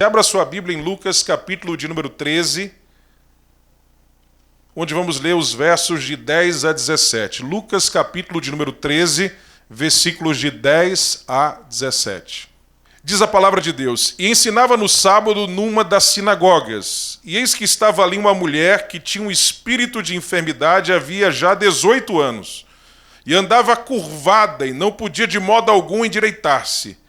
Abra sua Bíblia em Lucas, capítulo de número 13, onde vamos ler os versos de 10 a 17. Lucas, capítulo de número 13, versículos de 10 a 17. Diz a palavra de Deus: E ensinava no sábado numa das sinagogas. E eis que estava ali uma mulher que tinha um espírito de enfermidade havia já 18 anos. E andava curvada e não podia de modo algum endireitar-se.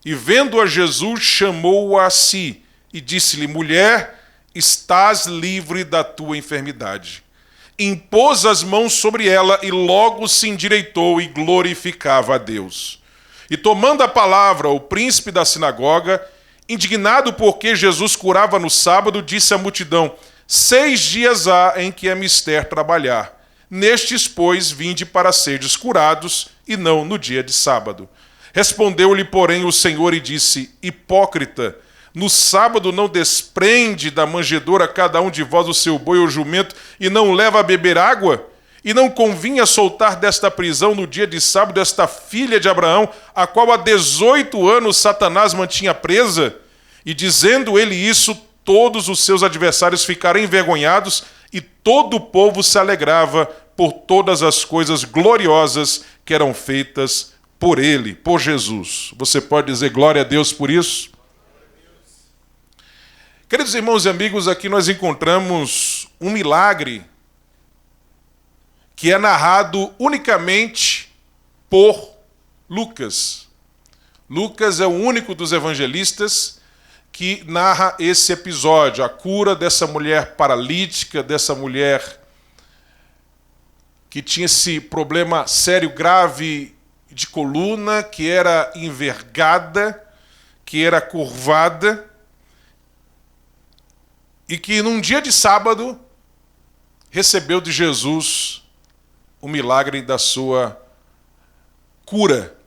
E vendo a Jesus, chamou-a a si e disse-lhe: Mulher, estás livre da tua enfermidade. Impôs as mãos sobre ela e logo se endireitou e glorificava a Deus. E tomando a palavra, o príncipe da sinagoga, indignado porque Jesus curava no sábado, disse à multidão: 6 dias há em que é mister trabalhar. Nestes, pois, vinde para serdes curados, e não no dia de sábado. Respondeu-lhe, porém, o Senhor e disse: Hipócrita, no sábado não desprende da manjedoura cada um de vós o seu boi ou jumento e não leva a beber água? E não convinha soltar desta prisão no dia de sábado esta filha de Abraão, a qual há 18 anos Satanás mantinha presa? E dizendo ele isso, todos os seus adversários ficaram envergonhados e todo o povo se alegrava por todas as coisas gloriosas que eram feitas por ele, por Jesus. Você pode dizer glória a Deus por isso? Queridos irmãos e amigos, aqui nós encontramos um milagre que é narrado unicamente por Lucas. Lucas é o único dos evangelistas que narra esse episódio, a cura dessa mulher paralítica, dessa mulher que tinha esse problema sério, grave de coluna, que era envergada, que era curvada, e que num dia de sábado recebeu de Jesus o milagre da sua cura.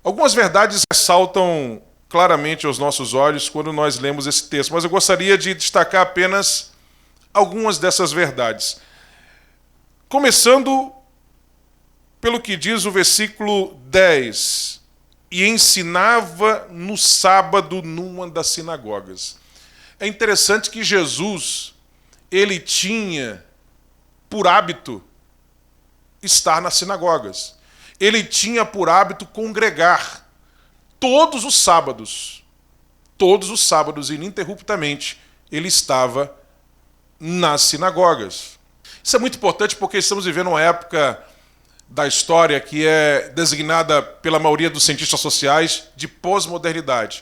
Algumas verdades ressaltam claramente aos nossos olhos quando nós lemos esse texto, mas eu gostaria de destacar apenas algumas dessas verdades. Começando pelo que diz o versículo 10, e ensinava no sábado numa das sinagogas. É interessante que Jesus, ele tinha por hábito estar nas sinagogas. Ele tinha por hábito congregar todos os sábados, ininterruptamente, ele estava nas sinagogas. Isso é muito importante porque estamos vivendo uma época da história que é designada pela maioria dos cientistas sociais de pós-modernidade,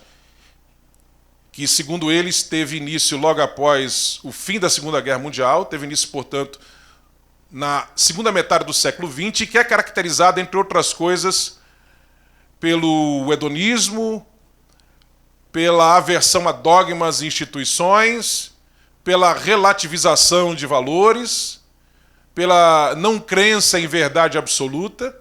que, segundo eles, teve início logo após o fim da Segunda Guerra Mundial, teve início, portanto, na segunda metade do século XX, e que é caracterizada, entre outras coisas, pelo hedonismo, pela aversão a dogmas e instituições, pela relativização de valores, pela não crença em verdade absoluta.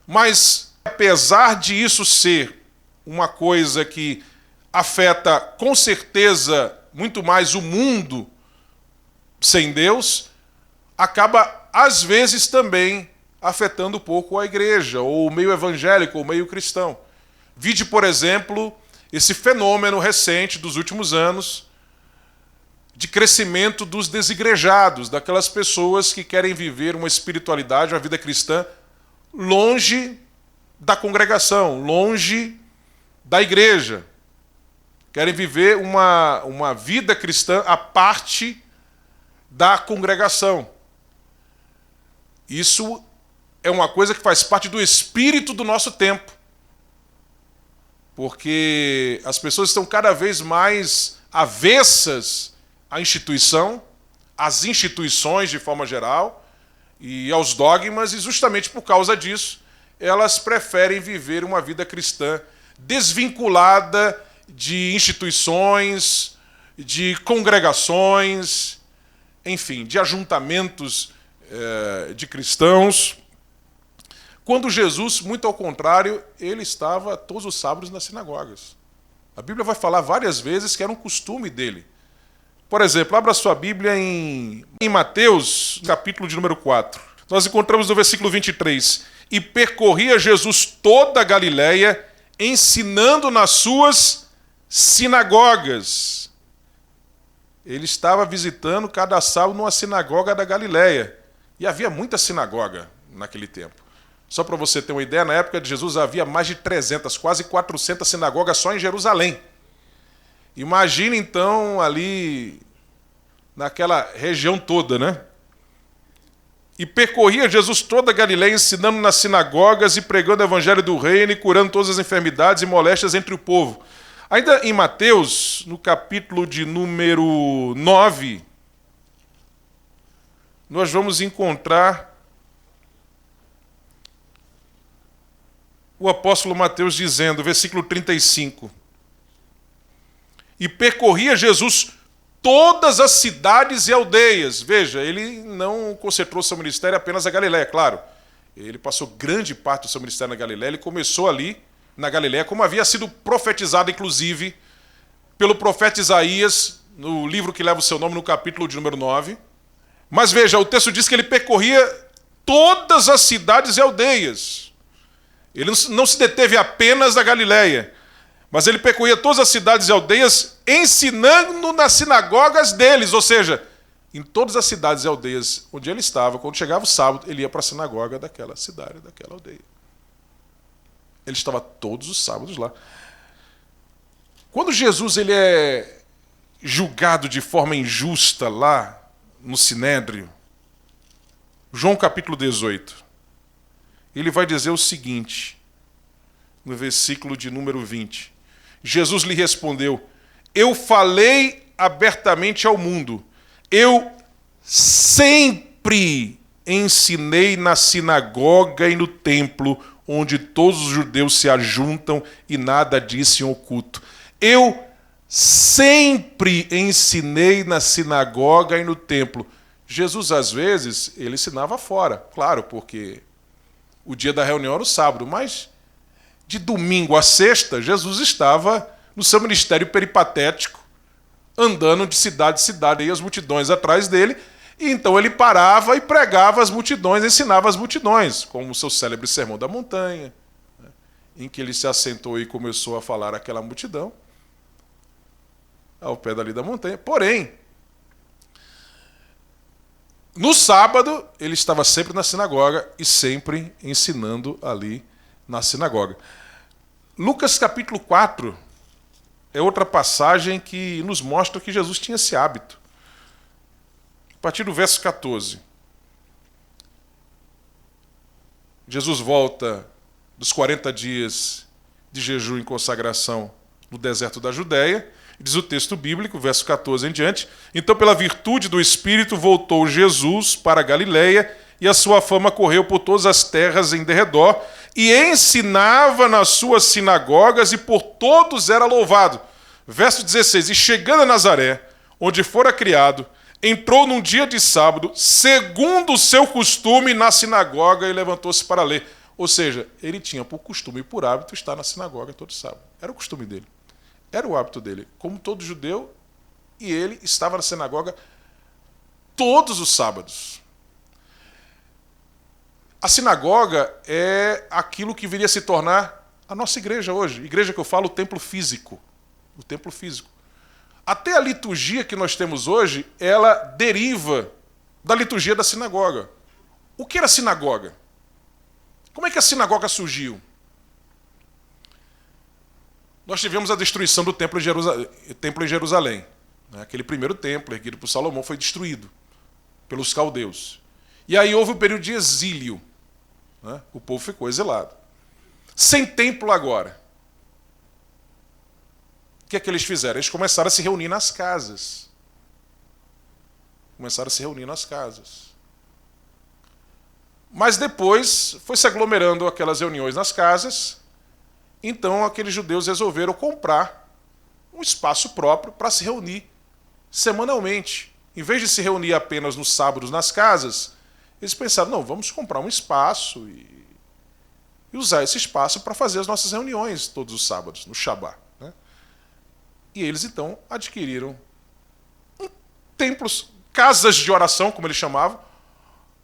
Mas, apesar de isso ser uma coisa que afeta, com certeza, muito mais o mundo sem Deus, acaba, às vezes, também afetando um pouco a igreja, ou o meio evangélico, ou o meio cristão. Vide, por exemplo, esse fenômeno recente dos últimos anos de crescimento dos desigrejados, daquelas pessoas que querem viver uma espiritualidade, uma vida cristã, longe da congregação, longe da igreja. Querem viver uma vida cristã à parte da congregação. Isso é uma coisa que faz parte do espírito do nosso tempo. Porque as pessoas estão cada vez mais avessas à instituição, às instituições de forma geral, e aos dogmas, e justamente por causa disso, elas preferem viver uma vida cristã desvinculada de instituições, de congregações, enfim, de ajuntamentos de cristãos, quando Jesus, muito ao contrário, ele estava todos os sábados nas sinagogas. A Bíblia vai falar várias vezes que era um costume dele. Por exemplo, abra sua Bíblia em Mateus, capítulo de número 4. Nós encontramos no versículo 23. E percorria Jesus toda a Galileia, ensinando nas suas sinagogas. Ele estava visitando cada sábado numa sinagoga da Galileia. E havia muita sinagoga naquele tempo. Só para você ter uma ideia, na época de Jesus havia mais de 300, quase 400 sinagogas só em Jerusalém. Imagine então ali naquela região toda, né? E percorria Jesus toda a Galileia, ensinando nas sinagogas e pregando o evangelho do reino e curando todas as enfermidades e moléstias entre o povo. Ainda em Mateus, no capítulo de número 9, nós vamos encontrar o apóstolo Mateus dizendo, versículo 35, e percorria Jesus todas as cidades e aldeias. Veja, ele não concentrou seu ministério apenas na Galileia, claro. Ele passou grande parte do seu ministério na Galileia, ele começou ali, na Galileia, como havia sido profetizado, inclusive, pelo profeta Isaías, no livro que leva o seu nome, no capítulo de número 9. Mas veja, o texto diz que ele percorria todas as cidades e aldeias. Ele não se deteve apenas na Galileia, mas ele percorria todas as cidades e aldeias, ensinando nas sinagogas deles, ou seja, em todas as cidades e aldeias onde ele estava, quando chegava o sábado, ele ia para a sinagoga daquela cidade, daquela aldeia. Ele estava todos os sábados lá. Quando Jesus ele é julgado de forma injusta lá no Sinédrio, João capítulo 18, ele vai dizer o seguinte, no versículo de número 20. Jesus lhe respondeu, eu falei abertamente ao mundo, eu sempre ensinei na sinagoga e no templo, onde todos os judeus se ajuntam e nada disse em oculto. Eu sempre ensinei na sinagoga e no templo. Jesus, às vezes, ele ensinava fora, claro, porque o dia da reunião era o sábado, mas de domingo a sexta, Jesus estava no seu ministério peripatético, andando de cidade em cidade, e as multidões atrás dele, e então ele parava e pregava as multidões, ensinava as multidões, como o seu célebre Sermão da Montanha, né, em que ele se assentou e começou a falar àquela multidão, ao pé dali da montanha. Porém, no sábado, ele estava sempre na sinagoga e sempre ensinando ali na sinagoga. Lucas capítulo 4 é outra passagem que nos mostra que Jesus tinha esse hábito. A partir do verso 14. Jesus volta dos 40 dias de jejum e consagração no deserto da Judéia. Diz o texto bíblico, verso 14 em diante. Então, pela virtude do Espírito, voltou Jesus para a Galileia, e a sua fama correu por todas as terras em derredor, e ensinava nas suas sinagogas, e por todos era louvado. Verso 16. E chegando a Nazaré, onde fora criado, entrou num dia de sábado, segundo o seu costume, na sinagoga, e levantou-se para ler. Ou seja, ele tinha por costume e por hábito estar na sinagoga todo sábado. Era o costume dele. Era o hábito dele. Como todo judeu, e ele estava na sinagoga todos os sábados. A sinagoga é aquilo que viria a se tornar a nossa igreja hoje. Igreja que eu falo, o templo físico. O templo físico. Até a liturgia que nós temos hoje, ela deriva da liturgia da sinagoga. O que era sinagoga? Como é que a sinagoga surgiu? Nós tivemos a destruição do templo em Jerusalém. Aquele primeiro templo, erguido por Salomão, foi destruído pelos caldeus. E aí houve o período de exílio. O povo ficou exilado. Sem templo agora. O que é que eles fizeram? Eles começaram a se reunir nas casas. Mas depois foi se aglomerando aquelas reuniões nas casas. Então aqueles judeus resolveram comprar um espaço próprio para se reunir semanalmente. Em vez de se reunir apenas nos sábados nas casas, eles pensaram, não, vamos comprar um espaço e usar esse espaço para fazer as nossas reuniões todos os sábados, no Shabá. Né? E eles então adquiriram templos, casas de oração, como eles chamavam.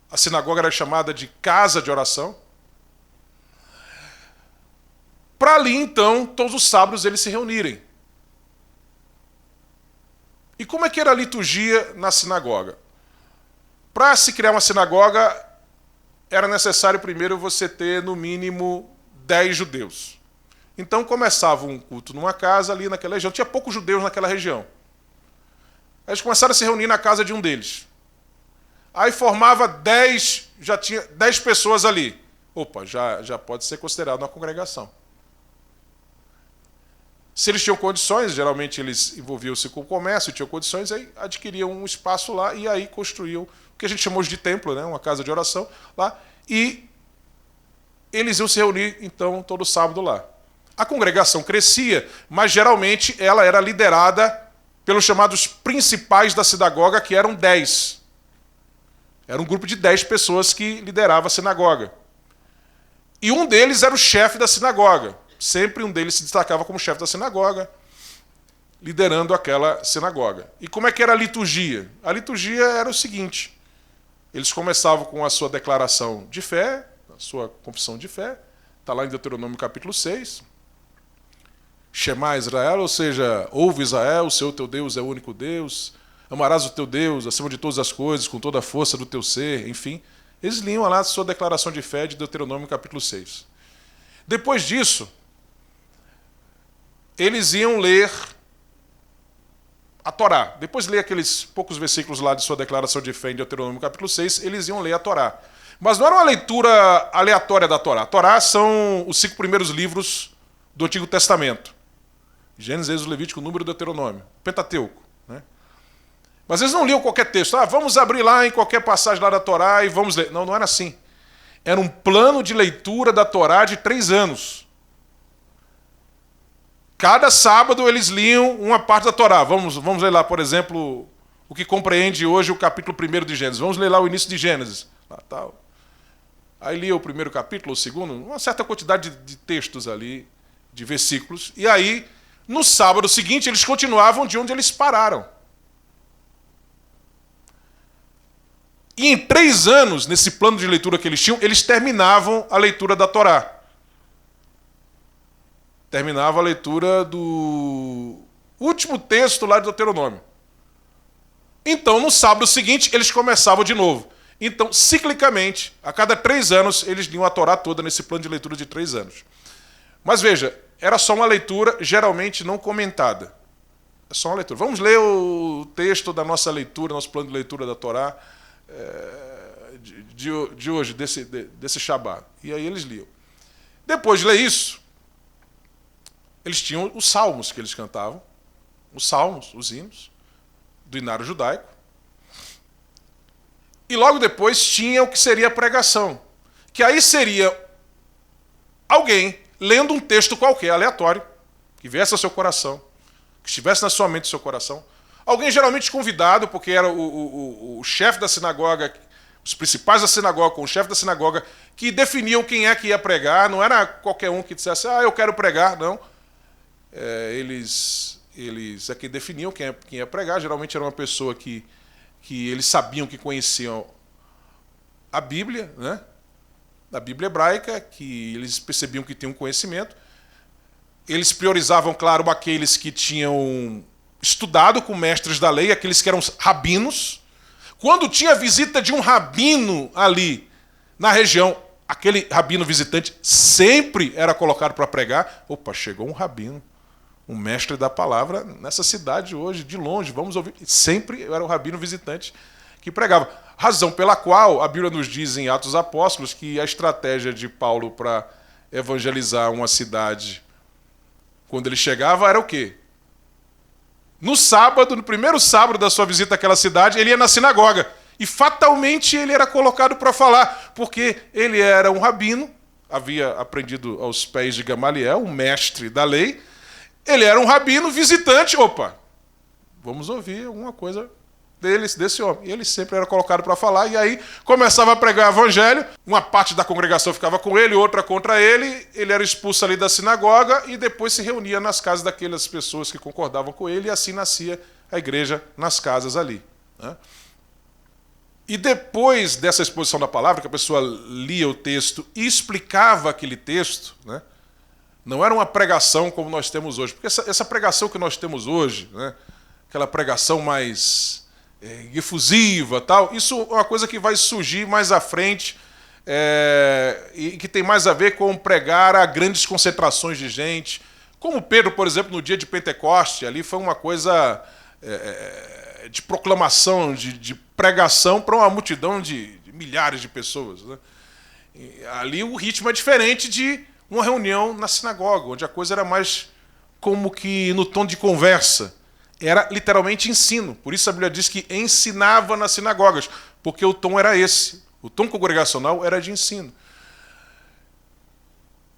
A sinagoga era chamada de casa de oração. Para ali, então, todos os sábados eles se reunirem. E como é que era a liturgia na sinagoga? Para se criar uma sinagoga, era necessário primeiro você ter, no mínimo, 10 judeus. Então começava um culto numa casa ali naquela região. Tinha poucos judeus naquela região. Aí eles começaram a se reunir na casa de um deles. Aí formava 10, já tinha 10 pessoas ali. Opa, já pode ser considerado uma congregação. Se eles tinham condições, geralmente eles envolviam-se com o comércio, tinham condições, aí adquiriam um espaço lá e aí construíam o que a gente chamou de templo, né? Uma casa de oração lá. E eles iam se reunir, então, todo sábado lá. A congregação crescia, mas geralmente ela era liderada pelos chamados principais da sinagoga, que eram 10. Era um grupo de 10 pessoas que liderava a sinagoga. E um deles era o chefe da sinagoga. Sempre um deles se destacava como chefe da sinagoga, liderando aquela sinagoga. E como é que era a liturgia? A liturgia era o seguinte: eles começavam com a sua declaração de fé, a sua confissão de fé, está lá em Deuteronômio capítulo 6. Shema Israel, ou seja, ouve Israel, o Senhor teu Deus é o único Deus, amarás o teu Deus acima de todas as coisas, com toda a força do teu ser, enfim. Eles liam lá a sua declaração de fé de Deuteronômio capítulo 6. Depois disso, eles iam ler a Torá. Depois de ler aqueles poucos versículos lá de sua declaração de fé em Deuteronômio capítulo 6, eles iam ler a Torá. Mas não era uma leitura aleatória da Torá. A Torá são os 5 primeiros livros do Antigo Testamento. Gênesis, Êxodo, Levítico, Número e Deuteronômio. Pentateuco. Né? Mas eles não liam qualquer texto. Vamos abrir lá em qualquer passagem lá da Torá e vamos ler. Não, não era assim. Era um plano de leitura da Torá de 3 anos. Cada sábado eles liam uma parte da Torá. Vamos ler lá, por exemplo, o que compreende hoje o capítulo 1 de Gênesis. Vamos ler lá o início de Gênesis. Lá, tal. Aí lia o primeiro capítulo, o segundo, uma certa quantidade de textos ali, de versículos. E aí, no sábado seguinte, eles continuavam de onde eles pararam. E em 3 anos, nesse plano de leitura que eles tinham, eles terminavam a leitura da Torá. Terminava a leitura do último texto lá de Deuteronômio. Então, no sábado seguinte, eles começavam de novo. Então, ciclicamente, a cada 3 anos, eles liam a Torá toda nesse plano de leitura de 3 anos. Mas veja, era só uma leitura geralmente não comentada. É só uma leitura. Vamos ler o texto da nossa leitura, nosso plano de leitura da Torá de hoje, desse Shabá. E aí eles liam. Depois de ler isso, eles tinham os salmos que eles cantavam, os salmos, os hinos, do inário judaico. E logo depois tinha o que seria a pregação, que aí seria alguém lendo um texto qualquer, aleatório, que viesse ao seu coração, que estivesse na sua mente e seu coração. Alguém geralmente convidado, porque era o chefe da sinagoga, os principais da sinagoga, com o chefe da sinagoga, que definiam quem é que ia pregar. Não era qualquer um que dissesse, eu quero pregar, não. Eles é que definiam quem ia pregar. Geralmente era uma pessoa que eles sabiam que conheciam a Bíblia, né? Da Bíblia hebraica, que eles percebiam que tinham conhecimento. Eles priorizavam, claro, aqueles que tinham estudado com mestres da lei, aqueles que eram rabinos. Quando tinha visita de um rabino ali na região, aquele rabino visitante sempre era colocado para pregar. Opa, chegou um rabino, um mestre da palavra nessa cidade hoje, de longe, vamos ouvir. Sempre era o rabino visitante que pregava. Razão pela qual a Bíblia nos diz em Atos Apóstolos que a estratégia de Paulo para evangelizar uma cidade, quando ele chegava, era o quê? No sábado, no primeiro sábado da sua visita àquela cidade, ele ia na sinagoga. E fatalmente ele era colocado para falar, porque ele era um rabino, havia aprendido aos pés de Gamaliel, um mestre da lei. Ele era um rabino visitante. Opa, vamos ouvir alguma coisa desse homem. E ele sempre era colocado para falar, e aí começava a pregar o evangelho, uma parte da congregação ficava com ele, outra contra ele, ele era expulso ali da sinagoga e depois se reunia nas casas daquelas pessoas que concordavam com ele, e assim nascia a igreja nas casas ali. Né? E depois dessa exposição da palavra, que a pessoa lia o texto e explicava aquele texto, né? Não era uma pregação como nós temos hoje, porque essa pregação que nós temos hoje, né? aquela pregação mais efusiva, tal. Isso é uma coisa que vai surgir mais à frente e que tem mais a ver com pregar a grandes concentrações de gente. Como Pedro, por exemplo, no dia de Pentecoste, ali foi uma coisa de proclamação, de pregação para uma multidão de milhares de pessoas, né? E ali o ritmo é diferente de uma reunião na sinagoga, onde a coisa era mais como que no tom de conversa. Era literalmente ensino. Por isso a Bíblia diz que ensinava nas sinagogas, porque o tom era esse. O tom congregacional era de ensino.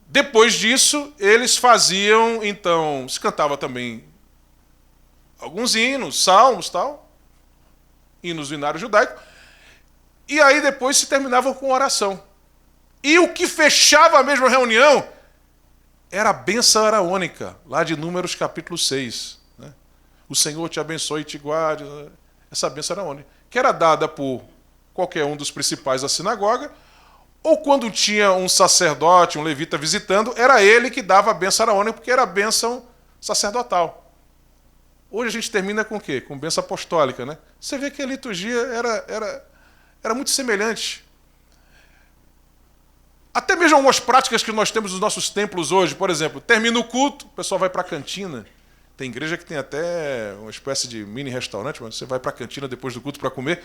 Depois disso, eles faziam, então, se cantava também alguns hinos, salmos, tal, hinos do inário judaico, e aí depois se terminavam com oração. E o que fechava a mesma reunião era a bênção araônica, lá de Números capítulo 6. Né? O Senhor te abençoe e te guarde. Essa bênção araônica, que era dada por qualquer um dos principais da sinagoga, ou quando tinha um sacerdote, um levita visitando, era ele que dava a bênção araônica, porque era a bênção sacerdotal. Hoje a gente termina com o quê? Com bênção apostólica, né? Você vê que a liturgia era muito semelhante. Até mesmo algumas práticas que nós temos nos nossos templos hoje, por exemplo, termina o culto, o pessoal vai para a cantina. Tem igreja que tem até uma espécie de mini restaurante, mas você vai para a cantina depois do culto para comer.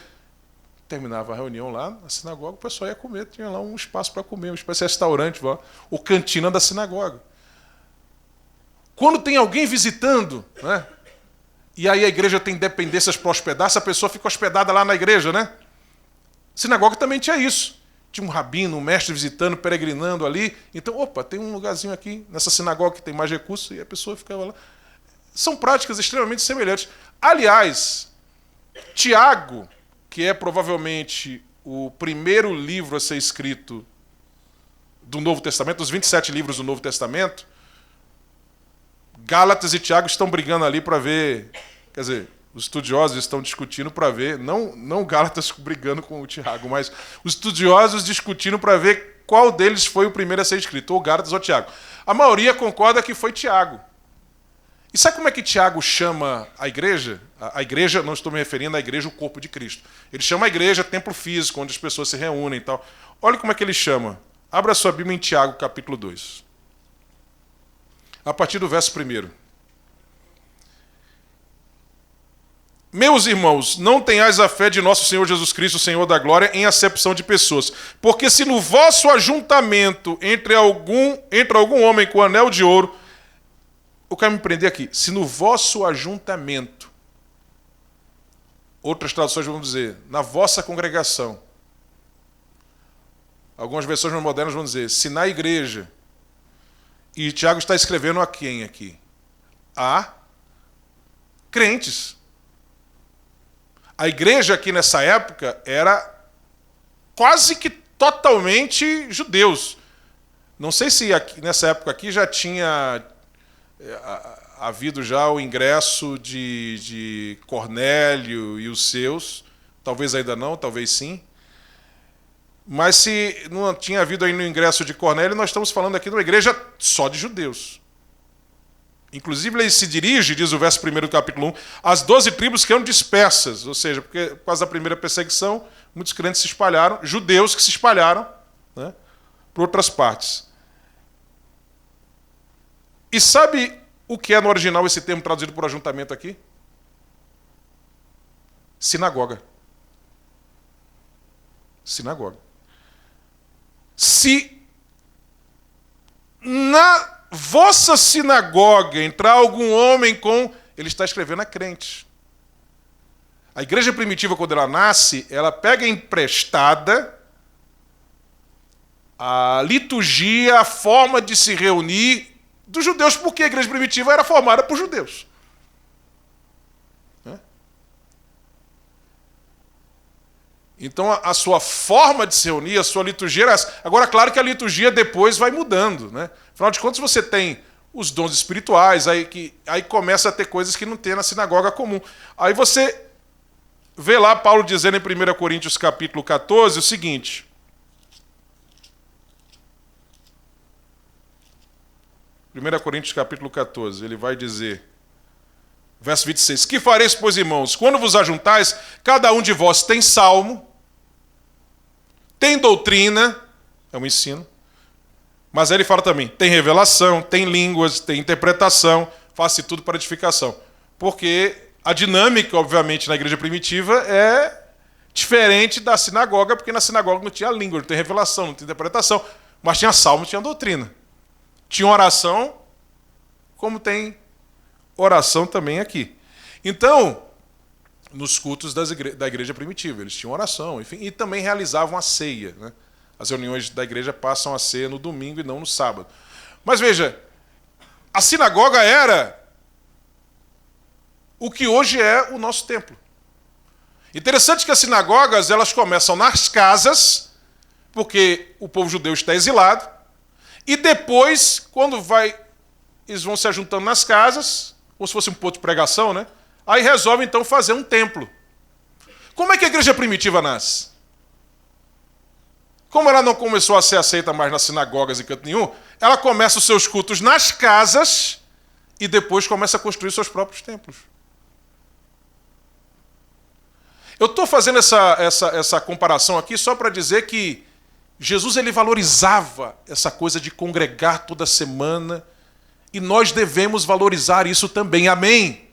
Terminava a reunião lá na sinagoga, o pessoal ia comer, tinha lá um espaço para comer, uma espécie de restaurante, ou cantina da sinagoga. Quando tem alguém visitando, né, e aí a igreja tem dependências para hospedar, essa pessoa fica hospedada lá na igreja, né? Sinagoga também tinha isso. Tinha um rabino, um mestre visitando, peregrinando ali. Então, opa, tem um lugarzinho aqui nessa sinagoga que tem mais recursos, e a pessoa ficava lá. São práticas extremamente semelhantes. Aliás, Tiago, que é provavelmente o primeiro livro a ser escrito do Novo Testamento, dos 27 livros do Novo Testamento, Gálatas e Tiago estão brigando ali para ver, quer dizer, os estudiosos estão discutindo para ver, não Gálatas brigando com o Tiago, mas os estudiosos discutindo para ver qual deles foi o primeiro a ser escrito, ou Gálatas ou Tiago. A maioria concorda que foi Tiago. E sabe como é que Tiago chama a igreja? A igreja, não estou me referindo à igreja, o corpo de Cristo. Ele chama a igreja templo físico, onde as pessoas se reúnem e tal. Olha como é que ele chama. Abra sua Bíblia em Tiago, capítulo 2. A partir do verso 1. Meus irmãos, não tenhais a fé de nosso Senhor Jesus Cristo, Senhor da glória, em acepção de pessoas. Porque se no vosso ajuntamento entre algum homem com anel de ouro, eu quero me prender aqui, se no vosso ajuntamento, outras traduções vão dizer, na vossa congregação, algumas versões mais modernas vão dizer, se na igreja, e Tiago está escrevendo a quem aqui? A crentes. A igreja aqui nessa época era quase que totalmente judeus. Não sei se aqui, nessa época aqui já tinha havido já o ingresso de Cornélio e os seus, talvez ainda não, talvez sim. Mas se não tinha havido ainda o ingresso de Cornélio, nós estamos falando aqui de uma igreja só de judeus. Inclusive, ele se dirige, diz o verso 1 do capítulo 1, às 12 tribos que eram dispersas, ou seja, porque por causa da primeira perseguição, muitos crentes se espalharam, judeus que se espalharam, né, por outras partes. E sabe o que é no original esse termo traduzido por ajuntamento aqui? Sinagoga. Sinagoga. Se na vossa sinagoga entrar algum homem com... Ele está escrevendo a crente. A igreja primitiva, quando ela nasce, ela pega emprestada a liturgia, a forma de se reunir dos judeus, porque a igreja primitiva era formada por judeus. Então, a sua forma de se reunir, a sua liturgia era essa. Agora, claro que a liturgia depois vai mudando, né? Afinal de contas, você tem os dons espirituais, aí começa a ter coisas que não tem na sinagoga comum. Aí você vê lá Paulo dizendo em 1 Coríntios capítulo 14 o seguinte. 1 Coríntios capítulo 14, ele vai dizer Verso 26. Que fareis, pois, irmãos? Quando vos ajuntais, cada um de vós tem salmo, tem doutrina, é um ensino, mas aí ele fala também, tem revelação, tem línguas, tem interpretação, faça tudo para edificação. Porque a dinâmica, obviamente, na igreja primitiva é diferente da sinagoga, porque na sinagoga não tinha língua, não tinha revelação, não tinha interpretação, mas tinha salmo, tinha doutrina. Tinha oração, como tem oração também aqui. Então, nos cultos da igreja primitiva, eles tinham oração, enfim, e também realizavam a ceia, né? As reuniões da igreja passam a ser no domingo e não no sábado. Mas veja, a sinagoga era o que hoje é o nosso templo. Interessante que as sinagogas, elas começam nas casas, porque o povo judeu está exilado, e depois, quando eles vão se ajuntando nas casas, como se fosse um ponto de pregação, né? Aí resolvem então fazer um templo. Como é que a igreja primitiva nasce? Como ela não começou a ser aceita mais nas sinagogas em canto nenhum, ela começa os seus cultos nas casas e depois começa a construir seus próprios templos. Eu estou fazendo essa comparação aqui só para dizer que Jesus ele valorizava essa coisa de congregar toda semana e nós devemos valorizar isso também. Amém?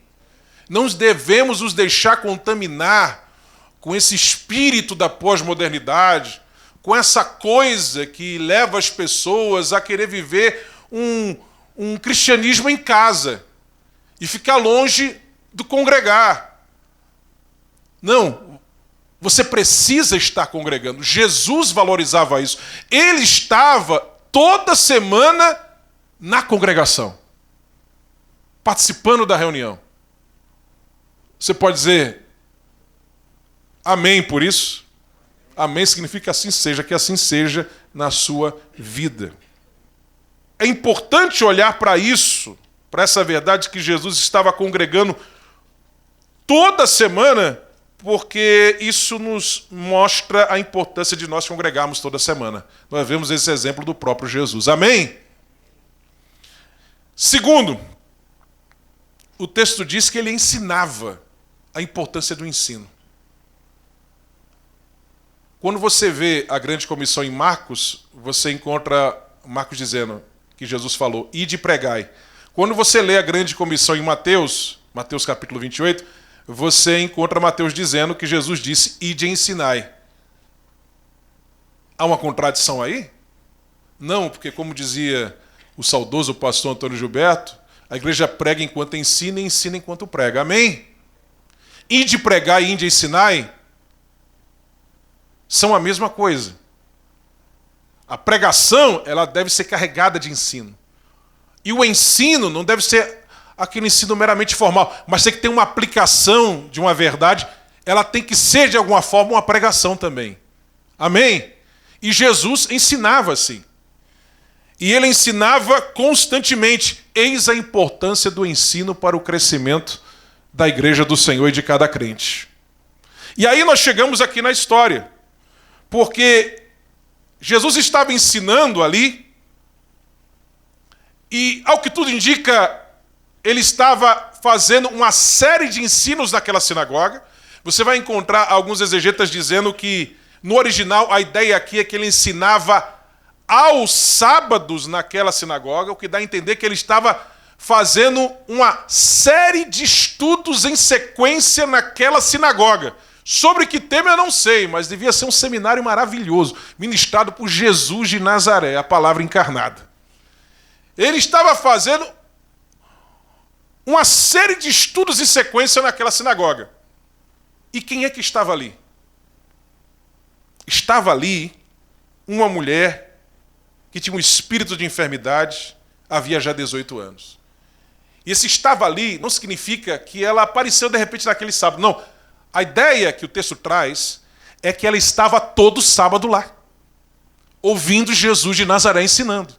Não devemos nos deixar contaminar com esse espírito da pós-modernidade, com essa coisa que leva as pessoas a querer viver um cristianismo em casa e ficar longe do congregar. Não, você precisa estar congregando. Jesus valorizava isso. Ele estava toda semana na congregação, participando da reunião. Você pode dizer amém por isso? Amém significa assim seja, que assim seja na sua vida. É importante olhar para isso, para essa verdade que Jesus estava congregando toda semana, porque isso nos mostra a importância de nós congregarmos toda semana. Nós vemos esse exemplo do próprio Jesus. Amém? Segundo, o texto diz que ele ensinava a importância do ensino. Quando você vê a grande comissão em Marcos, você encontra Marcos dizendo que Jesus falou, ide e pregai. Quando você lê a grande comissão em Mateus, Mateus capítulo 28, você encontra Mateus dizendo que Jesus disse, ide e ensinai. Há uma contradição aí? Não, porque como dizia o saudoso pastor Antônio Gilberto, a igreja prega enquanto ensina e ensina enquanto prega. Amém? Ide pregar e ide ensinai são a mesma coisa. A pregação, ela deve ser carregada de ensino. E o ensino não deve ser aquele ensino meramente formal, mas tem que ter uma aplicação de uma verdade, ela tem que ser de alguma forma uma pregação também. Amém? E Jesus ensinava assim. E ele ensinava constantemente. Eis a importância do ensino para o crescimento da igreja do Senhor e de cada crente. E aí nós chegamos aqui na história. Porque Jesus estava ensinando ali, e ao que tudo indica, ele estava fazendo uma série de ensinos naquela sinagoga. Você vai encontrar alguns exegetas dizendo que, no original, a ideia aqui é que ele ensinava aos sábados naquela sinagoga, o que dá a entender que ele estava fazendo uma série de estudos em sequência naquela sinagoga. Sobre que tema eu não sei, mas devia ser um seminário maravilhoso, ministrado por Jesus de Nazaré, a palavra encarnada. Ele estava fazendo uma série de estudos em sequência naquela sinagoga. E quem é que estava ali? Estava ali uma mulher que tinha um espírito de enfermidade, havia já 18 anos. E esse estava ali não significa que ela apareceu de repente naquele sábado, não. A ideia que o texto traz é que ela estava todo sábado lá, ouvindo Jesus de Nazaré ensinando.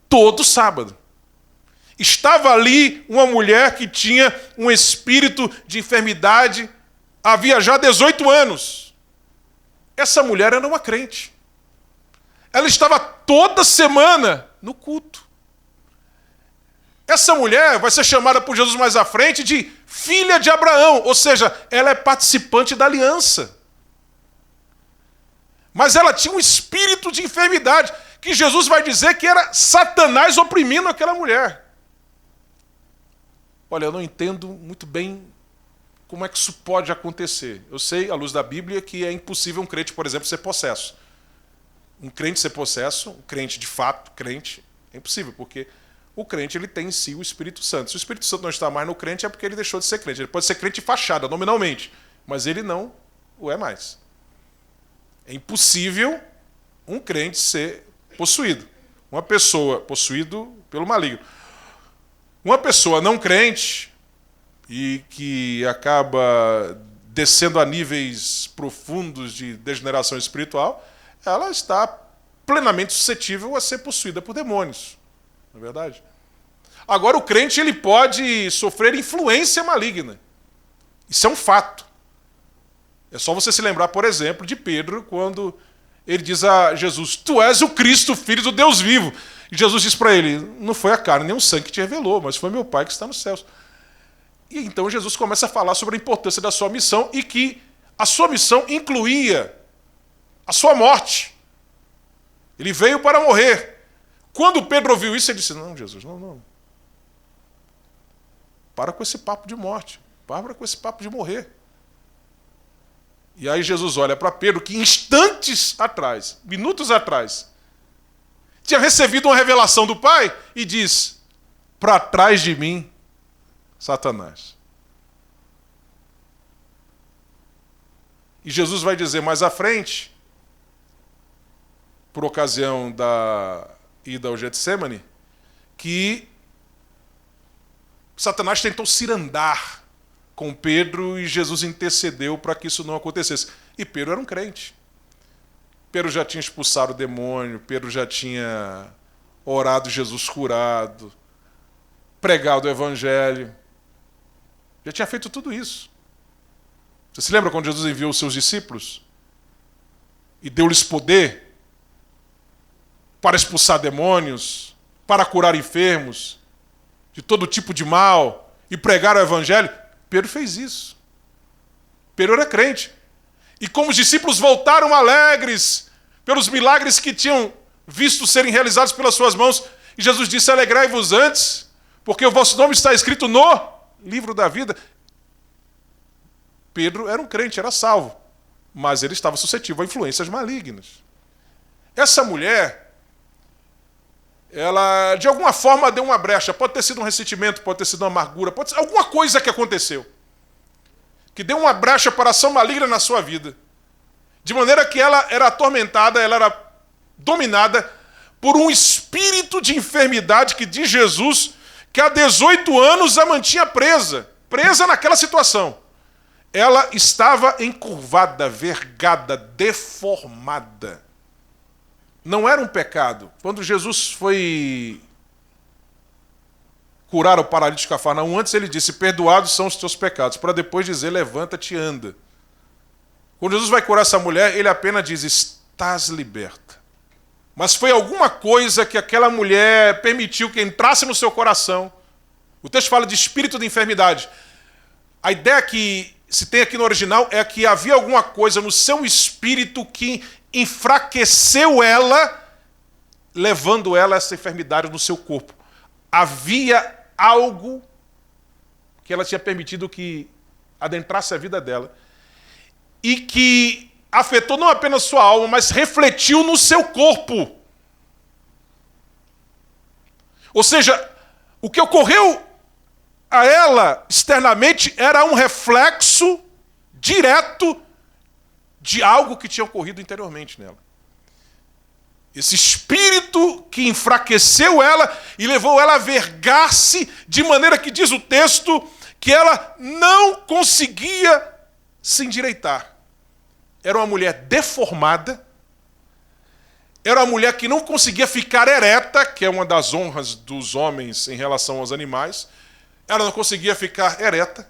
Todo sábado. Estava ali uma mulher que tinha um espírito de enfermidade, havia já 18 anos. Essa mulher era uma crente. Ela estava toda semana no culto. Essa mulher vai ser chamada por Jesus mais à frente de filha de Abraão, ou seja, ela é participante da aliança. Mas ela tinha um espírito de enfermidade, que Jesus vai dizer que era Satanás oprimindo aquela mulher. Olha, eu não entendo muito bem como é que isso pode acontecer. Eu sei, à luz da Bíblia, que é impossível um crente, por exemplo, ser possesso. Um crente ser possesso, um crente de fato, crente, é impossível, porque o crente ele tem em si o Espírito Santo. Se o Espírito Santo não está mais no crente, é porque ele deixou de ser crente. Ele pode ser crente de fachada, nominalmente, mas ele não o é mais. É impossível um crente ser possuído. Uma pessoa possuído pelo maligno. Uma pessoa não crente e que acaba descendo a níveis profundos de degeneração espiritual, ela está plenamente suscetível a ser possuída por demônios. Não é verdade? Agora, o crente ele pode sofrer influência maligna. Isso é um fato. É só você se lembrar, por exemplo, de Pedro, quando ele diz a Jesus, tu és o Cristo, filho do Deus vivo. E Jesus diz para ele, não foi a carne nem o sangue que te revelou, mas foi meu Pai que está nos céus. E então Jesus começa a falar sobre a importância da sua missão e que a sua missão incluía a sua morte. Ele veio para morrer. Quando Pedro ouviu isso, ele disse, não, Jesus, não. Para com esse papo de morte. Para com esse papo de morrer. E aí Jesus olha para Pedro, que instantes atrás, minutos atrás, tinha recebido uma revelação do Pai e diz, para trás de mim, Satanás. E Jesus vai dizer mais à frente, por ocasião da ida ao Getsêmani, que Satanás tentou cirandar com Pedro e Jesus intercedeu para que isso não acontecesse. E Pedro era um crente. Pedro já tinha expulsado o demônio, Pedro já tinha orado Jesus curado, pregado o evangelho. Já tinha feito tudo isso. Você se lembra quando Jesus enviou os seus discípulos? E deu-lhes poder para expulsar demônios, para curar enfermos, de todo tipo de mal, e pregar o evangelho? Pedro fez isso. Pedro era crente. E como os discípulos voltaram alegres pelos milagres que tinham visto serem realizados pelas suas mãos, e Jesus disse, alegrai-vos antes, porque o vosso nome está escrito no livro da vida. Pedro era um crente, era salvo, mas ele estava suscetível a influências malignas. Essa mulher, ela de alguma forma deu uma brecha, pode ter sido um ressentimento, pode ter sido uma amargura, pode ser alguma coisa que aconteceu, que deu uma brecha para a ação maligna na sua vida, de maneira que ela era atormentada, ela era dominada por um espírito de enfermidade que diz Jesus que há 18 anos a mantinha presa naquela situação. Ela estava encurvada, vergada, deformada. Não era um pecado. Quando Jesus foi curar o paralítico de Cafarnaum, antes ele disse, perdoados são os teus pecados, para depois dizer, levanta-te e anda. Quando Jesus vai curar essa mulher, ele apenas diz, estás liberta. Mas foi alguma coisa que aquela mulher permitiu que entrasse no seu coração. O texto fala de espírito de enfermidade. A ideia que se tem aqui no original é que havia alguma coisa no seu espírito que enfraqueceu ela, levando ela a essa enfermidade no seu corpo. Havia algo que ela tinha permitido que adentrasse a vida dela e que afetou não apenas sua alma, mas refletiu no seu corpo. Ou seja, o que ocorreu a ela externamente era um reflexo direto de algo que tinha ocorrido interiormente nela. Esse espírito que enfraqueceu ela e levou ela a vergar-se de maneira que diz o texto que ela não conseguia se endireitar. Era uma mulher deformada, era uma mulher que não conseguia ficar ereta, que é uma das honras dos homens em relação aos animais. Ela não conseguia ficar ereta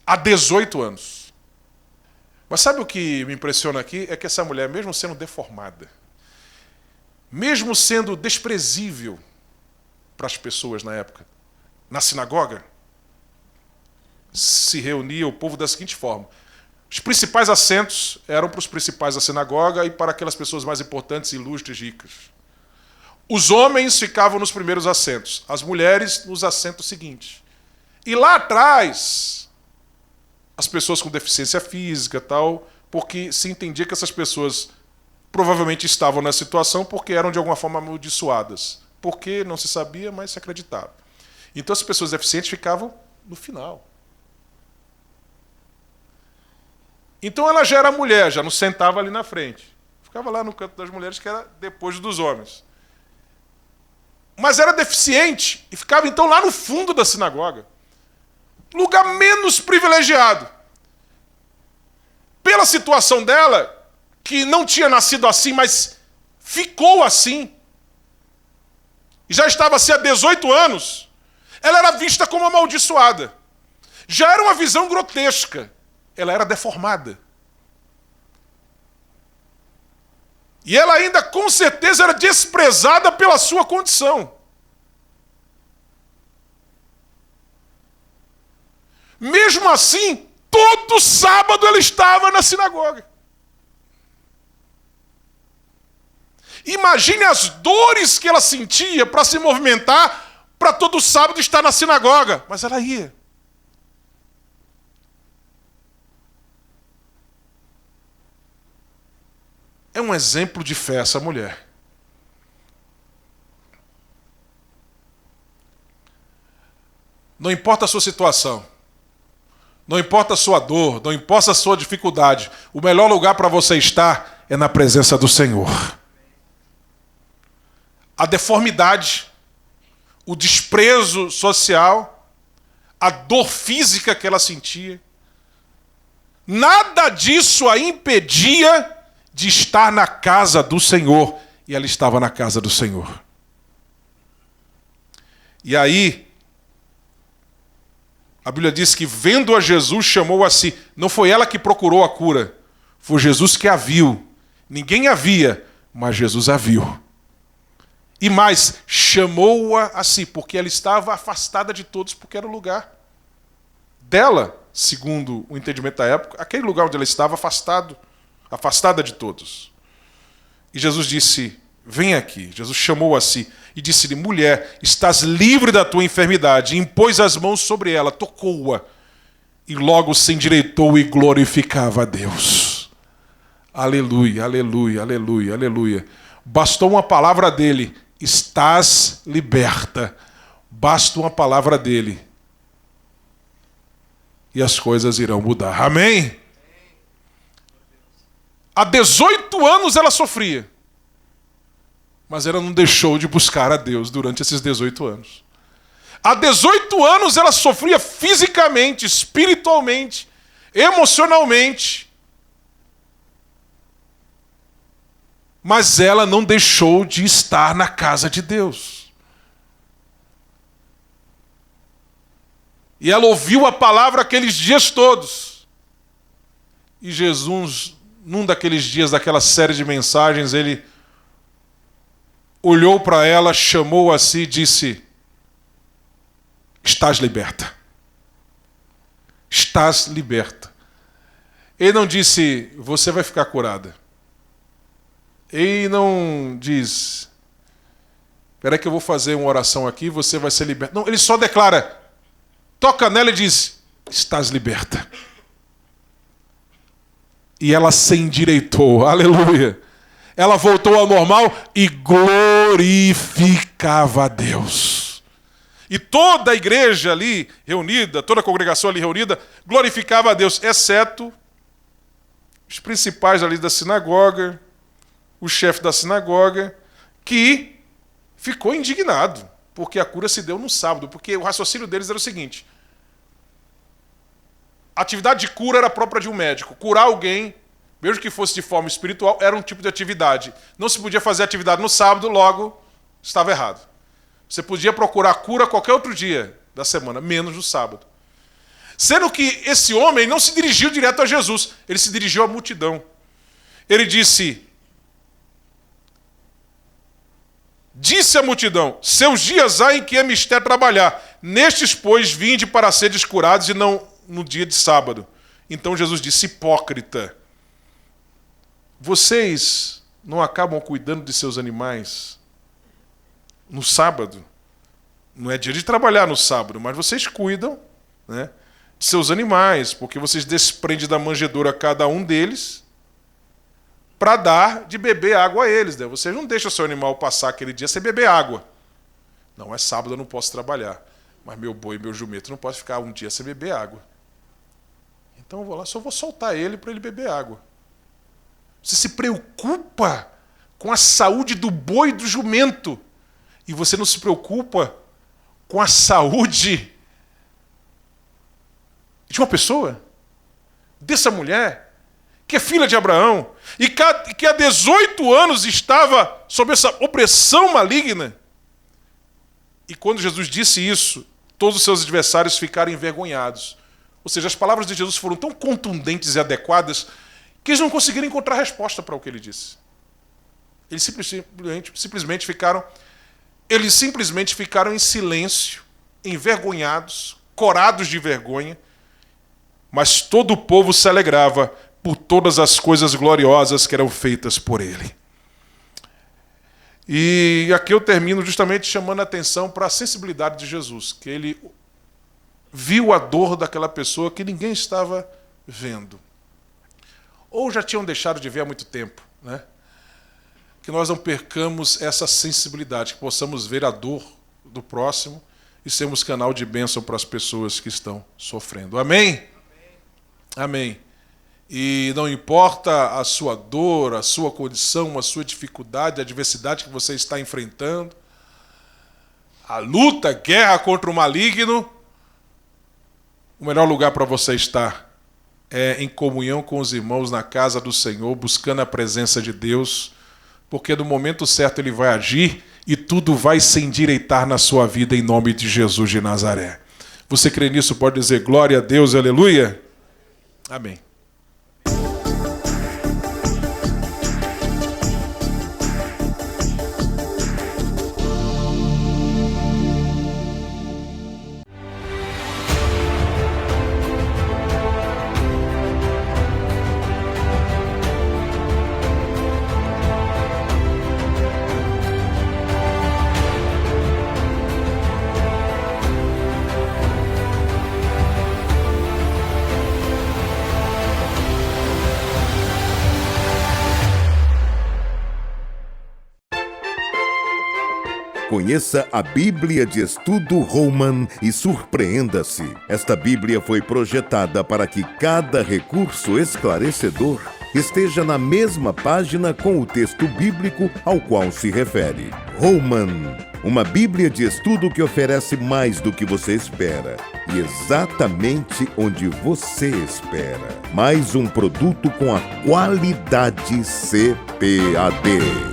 há 18 anos. Mas sabe o que me impressiona aqui? É que essa mulher, mesmo sendo deformada, mesmo sendo desprezível, para as pessoas na época. Na sinagoga, se reunia o povo da seguinte forma. Os principais assentos eram para os principais da sinagoga e para aquelas pessoas mais importantes, ilustres, ricas. Os homens ficavam nos primeiros assentos, as mulheres nos assentos seguintes. E lá atrás, as pessoas com deficiência física, tal, porque se entendia que essas pessoas provavelmente estavam nessa situação porque eram de alguma forma amaldiçoadas. Por quê? Não se sabia, mas se acreditava. Então as pessoas deficientes ficavam no final. Então ela já era mulher, já não sentava ali na frente. Ficava lá no canto das mulheres, que era depois dos homens. Mas era deficiente e ficava então lá no fundo da sinagoga. Lugar menos privilegiado. Pela situação dela, que não tinha nascido assim, mas ficou assim. E já estava assim há 18 anos. Ela era vista como amaldiçoada. Já era uma visão grotesca. Ela era deformada. E ela ainda, com certeza, era desprezada pela sua condição. Mesmo assim, todo sábado ela estava na sinagoga. Imagine as dores que ela sentia para se movimentar, para todo sábado estar na sinagoga. Mas ela ia. É um exemplo de fé essa mulher. Não importa a sua situação, não importa a sua dor, não importa a sua dificuldade, o melhor lugar para você estar é na presença do Senhor. A deformidade, o desprezo social, a dor física que ela sentia, nada disso a impedia de estar na casa do Senhor. E ela estava na casa do Senhor. E aí, a Bíblia diz que vendo a Jesus, chamou a si. Não foi ela que procurou a cura, foi Jesus que a viu. Ninguém a via, mas Jesus a viu. E mais, chamou-a a si, porque ela estava afastada de todos, porque era o lugar dela, segundo o entendimento da época, aquele lugar onde ela estava afastada de todos. E Jesus disse, vem aqui. Jesus chamou a si e disse-lhe, mulher, estás livre da tua enfermidade. E impôs as mãos sobre ela, tocou-a. E logo se endireitou e glorificava a Deus. Aleluia, aleluia, aleluia, aleluia. Bastou uma palavra dele, estás liberta. Basta uma palavra dele. E as coisas irão mudar. Amém? Há 18 anos ela sofria. Mas ela não deixou de buscar a Deus durante esses 18 anos. Há 18 anos ela sofria fisicamente, espiritualmente, emocionalmente. Mas ela não deixou de estar na casa de Deus. E ela ouviu a palavra aqueles dias todos. E Jesus, num daqueles dias, daquela série de mensagens, ele olhou para ela, chamou a si e disse, estás liberta. Estás liberta. Ele não disse, você vai ficar curada. Ele não diz, espera que eu vou fazer uma oração aqui, você vai ser liberta. Não, ele só declara, toca nela e diz, estás liberta. E ela se endireitou, aleluia. Ela voltou ao normal e glorificava a Deus. E toda a igreja ali reunida, toda a congregação ali reunida, glorificava a Deus, exceto os principais ali da sinagoga, o chefe da sinagoga, que ficou indignado, porque a cura se deu no sábado, porque o raciocínio deles era o seguinte, a atividade de cura era própria de um médico, curar alguém, mesmo que fosse de forma espiritual, era um tipo de atividade. Não se podia fazer atividade no sábado, logo estava errado. Você podia procurar cura qualquer outro dia da semana, menos no sábado. Sendo que esse homem não se dirigiu direto a Jesus, ele se dirigiu à multidão. Ele disse, disse à multidão: seus dias há em que é mister trabalhar. Nestes, pois, vinde para seres curados e não no dia de sábado. Então Jesus disse: hipócrita, vocês não acabam cuidando de seus animais no sábado? Não é dia de trabalhar no sábado, mas vocês cuidam, né, de seus animais, porque vocês desprendem da manjedoura cada um deles para dar de beber água a eles. Né? Vocês não deixam seu animal passar aquele dia sem beber água. Não, é sábado, eu não posso trabalhar. Mas meu boi e meu jumento não podem ficar um dia sem beber água. Então eu vou lá, só vou soltar ele para ele beber água. Você se preocupa com a saúde do boi e do jumento. E você não se preocupa com a saúde de uma pessoa, dessa mulher, que é filha de Abraão, e que há 18 anos estava sob essa opressão maligna. E quando Jesus disse isso, todos os seus adversários ficaram envergonhados. Ou seja, as palavras de Jesus foram tão contundentes e adequadas que eles não conseguiram encontrar resposta para o que ele disse. Eles simplesmente ficaram em silêncio, envergonhados, corados de vergonha, mas todo o povo se alegrava por todas as coisas gloriosas que eram feitas por ele. E aqui eu termino justamente chamando a atenção para a sensibilidade de Jesus, que ele viu a dor daquela pessoa que ninguém estava vendo. Ou já tinham deixado de ver há muito tempo, né? Que nós não percamos essa sensibilidade, que possamos ver a dor do próximo e sermos canal de bênção para as pessoas que estão sofrendo. Amém? Amém. E não importa a sua dor, a sua condição, a sua dificuldade, a adversidade que você está enfrentando, a luta, a guerra contra o maligno, o melhor lugar para você estar é em comunhão com os irmãos na casa do Senhor, buscando a presença de Deus, porque no momento certo ele vai agir e tudo vai se endireitar na sua vida em nome de Jesus de Nazaré. Você crê nisso? Pode dizer glória a Deus, aleluia? Amém. Conheça a Bíblia de Estudo Holman e surpreenda-se. Esta Bíblia foi projetada para que cada recurso esclarecedor esteja na mesma página com o texto bíblico ao qual se refere. Holman, uma Bíblia de estudo que oferece mais do que você espera e exatamente onde você espera. Mais um produto com a qualidade CPAD.